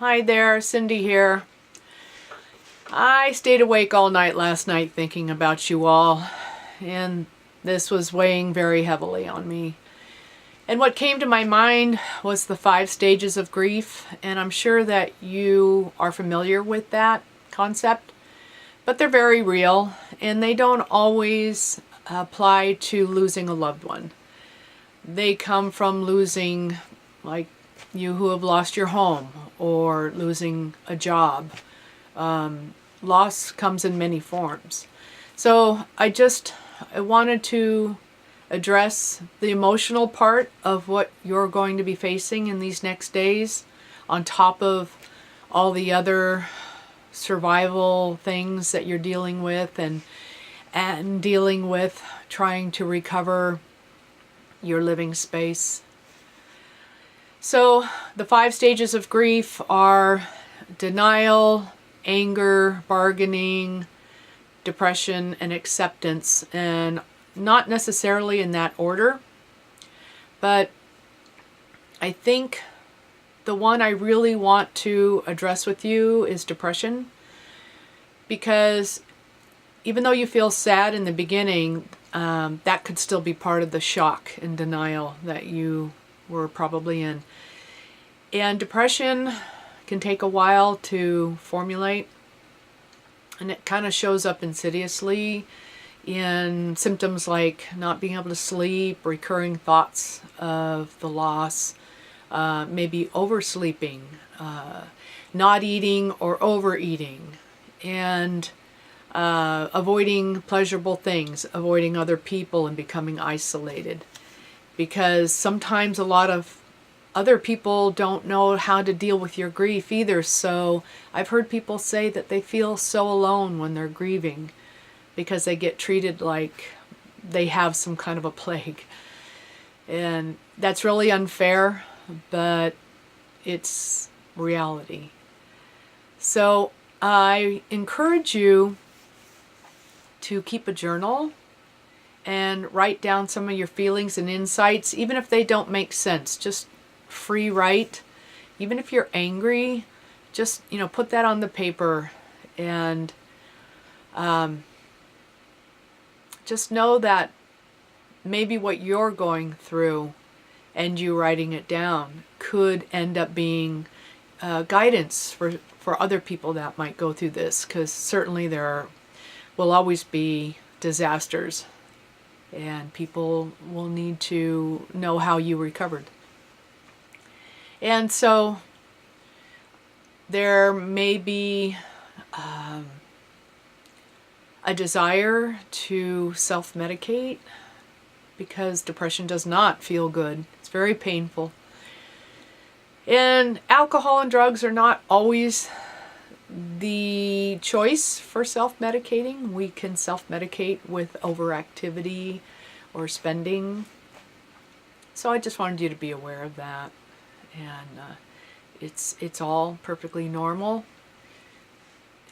Hi there, Cindy here. I stayed awake all night last night thinking about you all, and this was weighing very heavily on me. And what came to my mind was the 5 stages of grief, and I'm sure that you are familiar with that concept, but they're very real, and they don't always apply to losing a loved one. They come from losing, like you who have lost your home or losing a job. Loss comes in many forms. So I wanted to address the emotional part of what you're going to be facing in these next days, on top of all the other survival things that you're dealing with and dealing with trying to recover your living space. So the 5 stages of grief are denial, anger, bargaining, depression, and acceptance, and not necessarily in that order, but I think the one I really want to address with you is depression, because even though you feel sad in the beginning, that could still be part of the shock and denial that you were probably in. And depression can take a while to formulate, and it kind of shows up insidiously in symptoms like not being able to sleep, recurring thoughts of the loss, maybe oversleeping, not eating or overeating, and avoiding pleasurable things, avoiding other people, and becoming isolated. Because sometimes a lot of other people don't know how to deal with your grief either. So I've heard people say that they feel so alone when they're grieving because they get treated like they have some kind of a plague. And that's really unfair, but it's reality. So I encourage you to keep a journal and write down some of your feelings and insights, even if they don't make sense. Just free write. Even if you're angry, just put that on the paper, and just know that maybe what you're going through and you writing it down could end up being guidance for other people that might go through this, because certainly there will always be disasters, and people will need to know how you recovered. And so there may be a desire to self-medicate, because depression does not feel good. It's very painful. And alcohol and drugs are not always the choice for self-medicating. We can self-medicate with overactivity or spending. So I just wanted you to be aware of that. And it's all perfectly normal.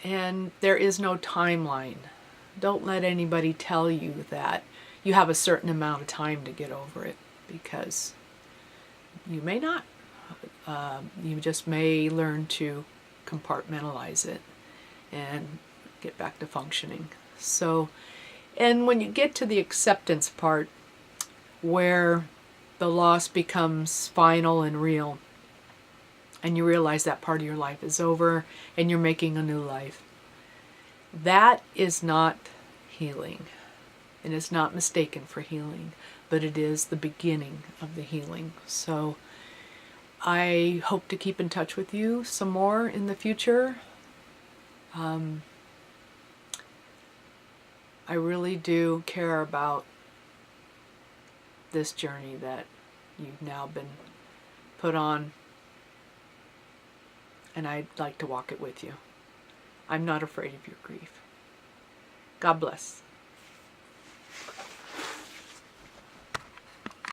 And there is no timeline. Don't let anybody tell you that you have a certain amount of time to get over it, because you may not. You just may learn to compartmentalize it and get back to functioning. So, and when you get to the acceptance part, where the loss becomes final and real, and you realize that part of your life is over and you're making a new life, that is not healing. It is not mistaken for healing, but it is the beginning of the healing. So I hope to keep in touch with you some more in the future. I really do care about this journey that you've now been put on, and I'd like to walk it with you. I'm not afraid of your grief. God bless.